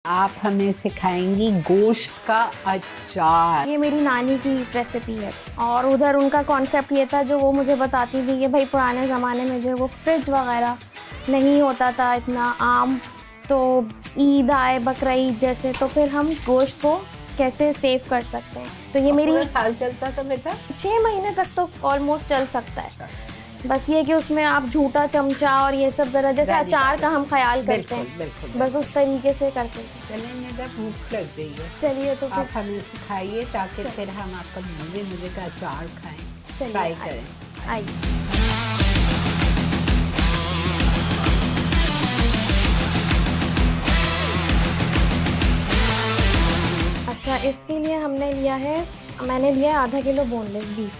आप हमें सिखाएंगी गोश्त का अचार। ये मेरी नानी की रेसिपी है और उधर उनका कॉन्सेप्ट ये था जो वो मुझे बताती थी कि भाई पुराने ज़माने में जो है वो फ्रिज वगैरह नहीं होता था इतना आम, तो ईद आए बकरा ईद जैसे, तो फिर हम गोश्त को कैसे सेव कर सकते हैं। तो ये मेरी पूरा साल चलता था बेटा? 6 महीने तक तो ऑलमोस्ट चल सकता है। बस ये कि उसमें आप झूठा चमचा और ये सब ज़रा जैसे अचार का हम ख्याल करते हैं, बिल्कुल बस उस तरीके से करते हैं। चलें, मेरा भूख लग गई है। चलिए तो आप फिर हमें सिखाइए ताकि फिर हम आपका मज़े का अचार खाएं, चलिए, ट्राई करें। आइए। अच्छा, इसके लिए मैंने लिया है आधा किलो बोनलेस बीफ।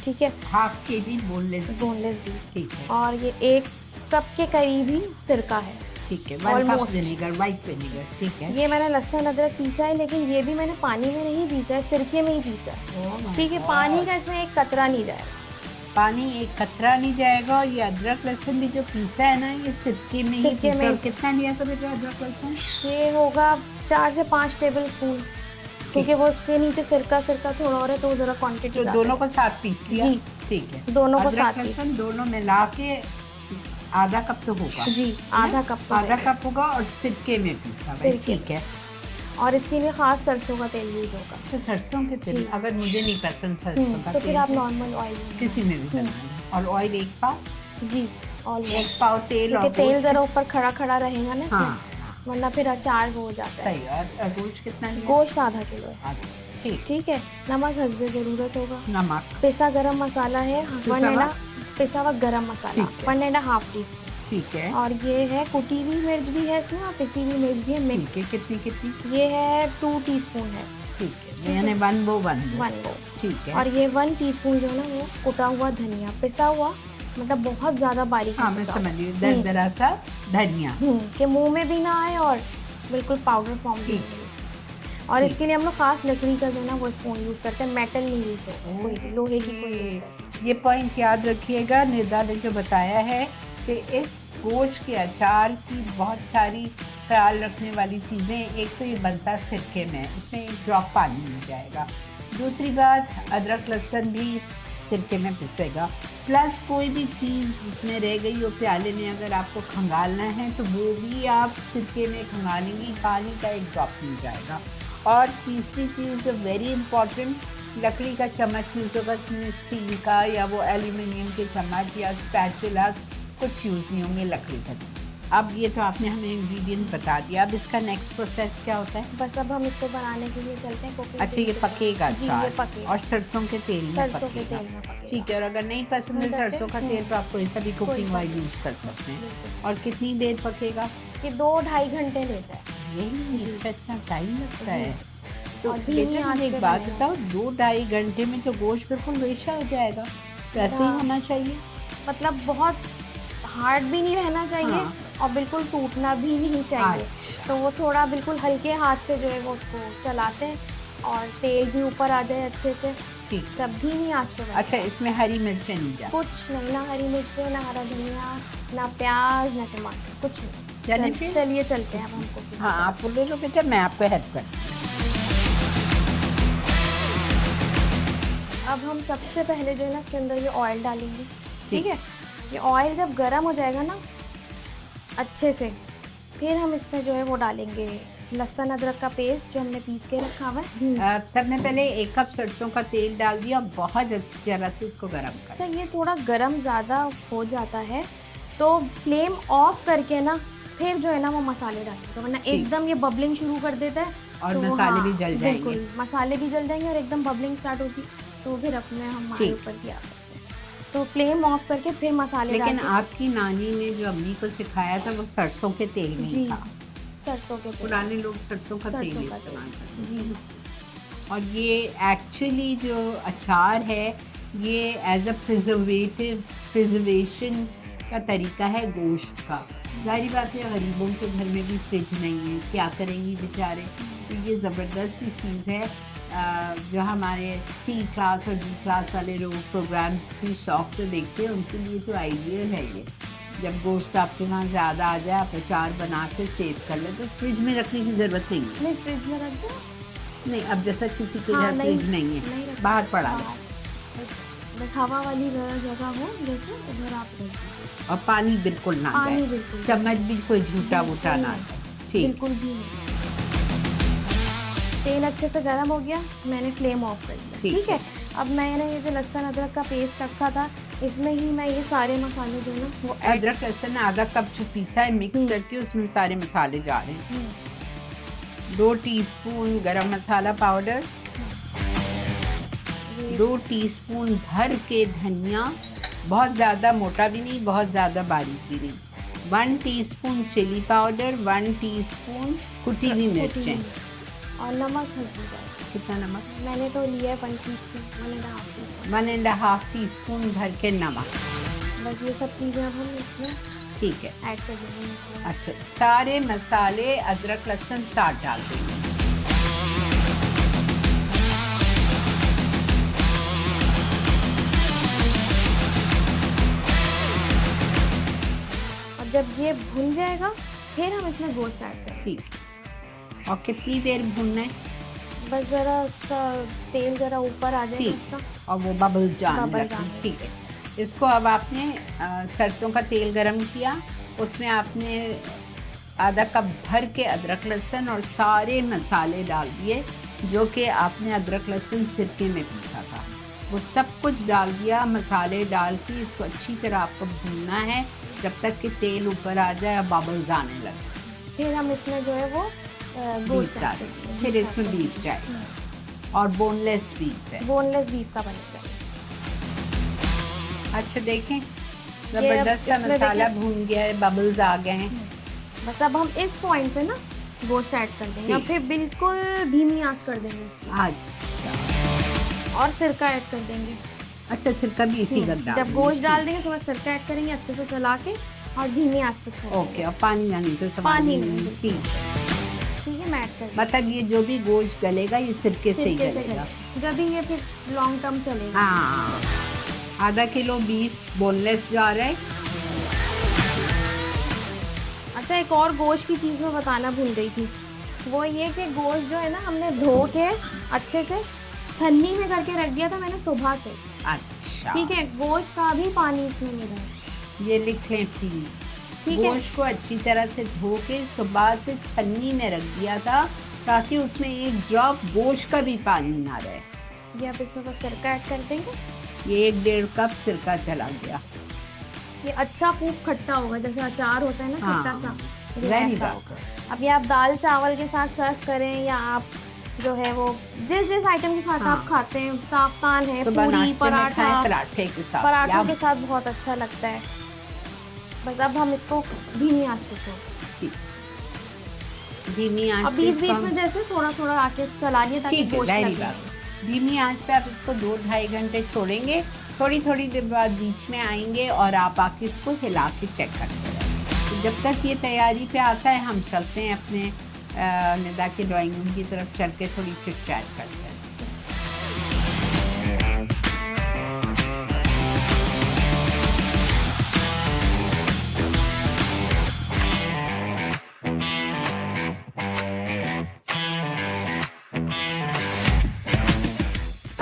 ठीक है, हाफ केजी बोनलेस बीफ। ठीक है। और ये 1 कप के करीब ही सिरका है। ठीक है, 1 cup Almost। Vinegar, white vinegar. ठीक है। ये मैंने लहसुन अदरक पीसा है, लेकिन ये भी मैंने पानी में नहीं पीसा है, सिरके में ही पीसा है। Oh my ठीक है, God। पानी का इसमें एक कतरा नहीं जाएगा। पानी एक कतरा नहीं जाएगा। और ये अदरक लहसुन भी जो पीसा है ना, ये सिरके में ही सिरके पीसा। में। और कितना लिया था बेटा अदरक लहसुन? ये होगा 4 से 5 टेबल स्पून, क्योंकि वो उसके नीचे सिरका थोड़ा और है तो ज़रा क्वांटिटी। तो दोनों को साथ पीस लिया? जी, ठीक है। दोनों को अदरक साथ लहसुन दोनों मिला के आधा कप तो होगा। जी, आधा कप तो आधा है। कप होगा और सिरके में पीसा हुआ है। सिरके। ठीक है। और इसके लिए खास सरसों का तेल यूज होगा। अच्छा, सरसों के तेल। जी। अगर मुझे नहीं पसंद सरसों का तो तेल फिर आप नॉर्मल ऑयल किसी में भी बनाना है। और ऑयल 1 पाव? जी, ऑलमोस्ट 1 पाव तेल। क्योंकि और तेल गोश्त ज़रा ऊपर खड़ा रहेगा ना इसमें, हाँ, वरना फिर अचार हो जाता है। सही। और गोश्त कितना लिया? गोश्त आधा किलो है। आधा। ठीक। ठीक है, नमक हस्बे ज़रूरत होगा। नमक। पिसा गरम मसाला है पिसा हुआ गरम मसाला ठीक है। 1.5 टीस्पून। ठीक है। और ये है कुटी हुई मिर्च भी है इसमें और पिसी हुई मिर्च भी है मिक्स। ठीक है। कितनी? ये है 2 टीस्पून है। ठीक है, यानी 1 वो 1 1 ठीक है। और ये 1 टीस्पून जो है ना वो कुटा हुआ धनिया, पिसा हुआ, मतलब बहुत ज़्यादा बारीक हाँ, नहीं मैं पिसा समझ रही हूँ। दरदरा सा धनिया। कि मुंह में भी ना आए और बिल्कुल पाउडर फॉर्म भी नहीं। और इसके लिए हम लोग खास लकड़ी का जो है ना वो स्पून यूज़ करते हैं, मेटल नहीं यूज़ होता, कोई भी लोहे की कोई यूज़ करते। ये पॉइंट याद रखिएगा, निदा ने जो बताया है कि इस गोश्त के अचार की बहुत सारी ख्याल रखने वाली चीज़ें। एक तो ये बनता सिरके में, इसमें 1 ड्रॉप पानी नहीं जाएगा। दूसरी बात, अदरक लहसुन भी सिरके में पिसेगा। प्लस कोई भी चीज़ इसमें रह गई हो प्याले में, अगर आपको खंगालना है तो वो भी आप सिरके में खंगालेंगी, पानी का 1 ड्रॉप नहीं जाएगा। और तीसरी चीज़ जो वेरी इंपॉर्टेंट, लकड़ी का चम्मच यूज़ होगा, स्टील का या वो एल्यूमिनियम के चम्मच या स्पैचुला, कुछ यूज़ नहीं होंगे लकड़ी का। अब ये तो आपने हमें इंग्रेडिएंट बता दिया। अब इसका नेक्स्ट प्रोसेस क्या होता है? बस अब हम इसको बनाने के लिए चलते हैं कुकिंग। अच्छा, ये पकेगा जी, अचार? ये पकेगा। और सरसों के तेल में सरसों के पकेगा? तेल में पकेगा। ठीक है। और अगर नहीं पसंद है सरसों का तेल तो आप कोई सा भी कुकिंग ऑयल यूज़ कर सकते हैं। और कितनी देर पकेगा? कि 2-2.5 घंटे लेता है। यही अच्छा, इतना टाइम लगता है? तो और धीमी बेटा आंच मुझे पे एक बात बनेगा। बताओ, 2-2.5 घंटे में तो गोश्त बिल्कुल रेशा हो जाएगा, तो ऐसे ही हाँ। होना चाहिए? मतलब बहुत हार्ड भी नहीं रहना चाहिए। हाँ। और बिल्कुल टूटना भी नहीं चाहिए। अच्छा। तो वो थोड़ा बिल्कुल हल्के हाथ से जो है वो उसको चलाते हैं और तेल भी ऊपर आ जाए अच्छे से। ठीक। सब धीमी आंच पे अच्छा, इसमें हरी मिर्चें नहीं जाती? कुछ नहीं, ना हरी मिर्चें, ना हरा धनिया, ना प्याज, ना टमाटर, कुछ चलिए नहीं। फिर? चलिए चलते हैं अब हमको। हाँ, आप बोले तो बेटा, मैं आपको हेल्प कर। अब हम सबसे पहले जो है ना इसके अंदर ये ऑयल डालेंगे। ठीक है, ये ऑयल जब गर्म हो जाएगा ना अच्छे से, फिर हम इसमें जो है वो डालेंगे लहसुन अदरक का पेस्ट जो हमने पीस के रखा हुआ है। सबने पहले 1 कप सरसों का तेल डाल दिया, बहुत जरा से इसको गर्म कर। तो ये थोड़ा गर्म ज़्यादा हो जाता है तो फ्लेम ऑफ करके ना फिर जो है ना वो मसाले डालेंगे, वरना एकदम ये बबलिंग शुरू कर देता है और तो मसाले भी जल जाएंगे। बिल्कुल, मसाले भी जल जाएंगे और एकदम बबलिंग स्टार्ट होगी तो फिर अपने हमारे ऊपर भी आ सकते हैं। तो फ्लेम ऑफ करके फिर मसाले लेकिन डाल आपकी नानी ने जो अम्मी को सिखाया था वो सरसों के तेल में ही जी, था। सरसों के तेल। पुराने लोग सरसों का तेल सरसों का इस्तेमाल करते तेल, जी। हैं। और ये एक्चुअली जो अचार है ये एज अ प्रिजर्वेशन का तरीका है गोश्त का। जाहिर बात है, गरीबों के घर में भी फ्रिज नहीं है, क्या करेंगी बेचारे। तो ये ज़बरदस्त सी चीज़ है। जो हमारे C क्लास और D क्लास वाले लोग प्रोग्राम की शौक से देखते हैं, उनके लिए तो आइडियल है ये। जब गोश्त आपके वहाँ ज़्यादा आ जाए आप अचार बना के सेव कर ले, तो फ्रिज में रखने की ज़रूरत नहीं है। नहीं फ्रिज में रख दो। नहीं, अब जैसा किसी के हाँ, घर नहीं, फ्रिज नहीं है, नहीं रख- बाहर पड़ा है, बाहर। बस हवा वाली जगह हो जैसे, उधर आप रख दीजिए। और पानी बिल्कुल ना पानी जाए, बिल्कुल चम्मच भी कोई झूठा वूठा ना नहीं, जाए। ठीक, बिल्कुल भी नहीं। तेल अच्छे से गर्म हो गया, मैंने फ्लेम ऑफ कर दिया। ठीक ठीक है, अब मैंने ये जो लहसुन अदरक का पेस्ट रखा था, इसमें ही मैं ये सारे मसाले जो ना वो ऐड। अदरक लहसुन आधा कप जो पीसा है मिक्स करके उसमें सारे मसाले जा रहे हैं। 2 टीस्पून गरम मसाला पाउडर, 2 टीस्पून भर के धनिया, बहुत ज़्यादा मोटा भी नहीं, बहुत ज़्यादा बारीक भी नहीं। 1 टीस्पून चिली पाउडर, 1 टीस्पून कुटी हुई मिर्चें। और नमक हल्दी का कितना नमक? मैंने तो लिया है 1 टीस्पून, 1.5 टीस्पून। 1.5 टीस्पून भर के नमक। बस ये सब चीज़ें अब हम इसमें ठीक है, ऐड कर देंगे। अच्छा सारे मसाले अदरक लहसुन साथ डाल देंगे। और जब ये भुन जाएगा फिर हम इसमें गोश्त ऐड करेंगे। ठीक, और कितनी देर भूनना है? बस ज़रा सा तेल ज़रा ऊपर आ जाए ठीक, इसका। और वो बबल्स जाने बबल्स लगें। आने ठीक है, इसको अब आपने सरसों का तेल गरम किया, उसमें आपने आधा कप भर के अदरक लहसुन और सारे मसाले डाल दिए जो कि आपने अदरक लहसुन सिरके में पीसा था, वो सब कुछ डाल दिया। मसाले डाल के इसको अच्छी तरह आपको भूनना है जब तक कि तेल ऊपर आ जाए और बबल्स आने लगे। फिर हम इसमें जो है वो गोश्त बीफ डाल ऐड करेंगे। फिर इसमें बीफ जाए, और बोनलेस बीफ है। बोनलेस बीफ का बनेगा। अच्छा देखें, ज़बरदस्त सा इसमें मसाला देखिए। भून गया है, बबल्स आ गए हैं। बस अब हम इस पॉइंट पे ना गोश्त ऐड कर देंगे और ठीक। फिर बिल्कुल धीमी आंच कर देंगे इसकी, अच्छा, और सिरका ऐड कर देंगे। अच्छा सिरका भी इसी का डाल जब गोश्त डाल देंगे थोड़ा सिरका ऐड करेंगे, अच्छे से चला के और धीमी आंच पे छोड़ ओके, और पानी ना नहीं तो सब पानी नहीं, ठीक है। ठीक है, मैं ऐड कर देंगे। मतलब ये जो भी गोश्त गलेगा ये सिरके से ही सिरके से गलेगा। करेंगे। जब भी ये फिर लॉन्ग टर्म चलेगा। हाँ, आधा किलो बीफ बोनलेस जा रहा है। अच्छा, एक और गोश्त की चीज़ मैं बताना भूल गई थी, वो ये कि गोश्त जो है ना हमने धो के अच्छे से छन्नी में करके रख दिया था मैंने सुबह से। अच्छा, ठीक है, गोश्त का भी पानी इसमें नहीं रहा। ये लिख लें प्लीज। ठीक है। गोश्त को अच्छी तरह से धो के सुबह से छन्नी में रख दिया था ताकि उसमें एक ड्रॉप गोश्त का भी पानी ना रहे। ये आप इसमें बस सिरका ऐड कर देंगे। ये 1-1.5 कप सिरका चला गया। ये अच्छा खूब खट्टा होगा, जैसे अचार होता है ना हाँ, खट्टा सा, ये वैरी ऐसा बात होगा। अब ये आप दाल चावल के साथ सर्व करें या आप जो है वो जिस आइटम के साथ हाँ। आप खाते हैं, साफ्तान है, सुबह पूरी, नाश्ते में पराठा, खाएं पराठे के साथ, पराठों या के साथ बहुत अच्छा लगता है। बस अब हम इसको धीमी आंच पे छोड़ ठीक, धीमी आंच अब पे बीच इसको बीच हम- में जैसे थोड़ा थोड़ा आके चला लिए ताकि ठीक है, गोश्त वेरी लगे। बात। धीमी आंच पे आप इसको 2-2.5 घंटे छोड़ेंगे, थोड़ी थोड़ी देर बाद बीच में आएंगे और आप आके इसको हिला के चेक करते रहेंगे। तो जब तक ये तैयारी पे आता है हम चलते हैं अपने निदा के ड्राइंग रूम की तरफ, चल के थोड़ी चिट चैट करते हैं।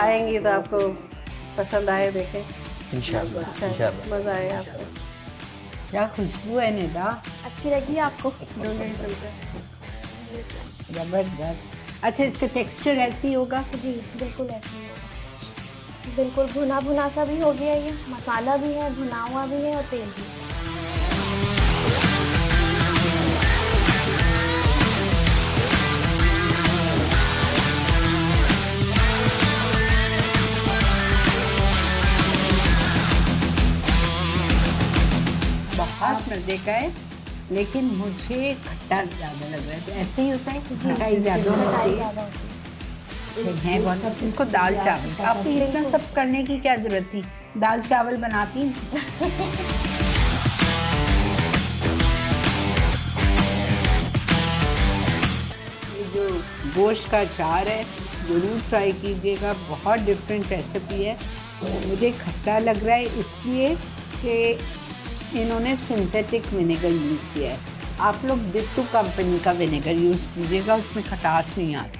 आएंगी तो आपको पसंद आए, देखें इंशाल्लाह अच्छा इंशाल्लाह। मज़ा आए आपको। क्या खुशबू है निदा, अच्छी लगी आपको? ढूंढे ही चलते। जबरदस्त। अच्छा, इसका टेक्सचर ऐसे ही होगा? जी बिल्कुल ऐसे ही होगा, बिल्कुल भुना भुना सा भी हो गया, ये मसाला भी है, भुना हुआ भी है और तेल भी है। बहुत मज़े का है, लेकिन मुझे खट्टा ज़्यादा लग रहा है। तो ऐसे ही होता है, खटाई ज़्यादा होती है। ज़्यादा होती है। है बहुत। इसको दाल चावल, आपको इतना सब करने की क्या ज़रूरत थी, दाल चावल बनाती। ये जो गोश्त का अचार है ज़रूर ट्राई कीजिएगा, बहुत डिफरेंट रेसिपी है। मुझे खट्टा लग रहा है इसलिए कि इन्होंने सिंथेटिक विनेगर यूज़ किया है। आप लोग डिट्टू कंपनी का विनेगर यूज़ कीजिएगा, उसमें खटास नहीं आती।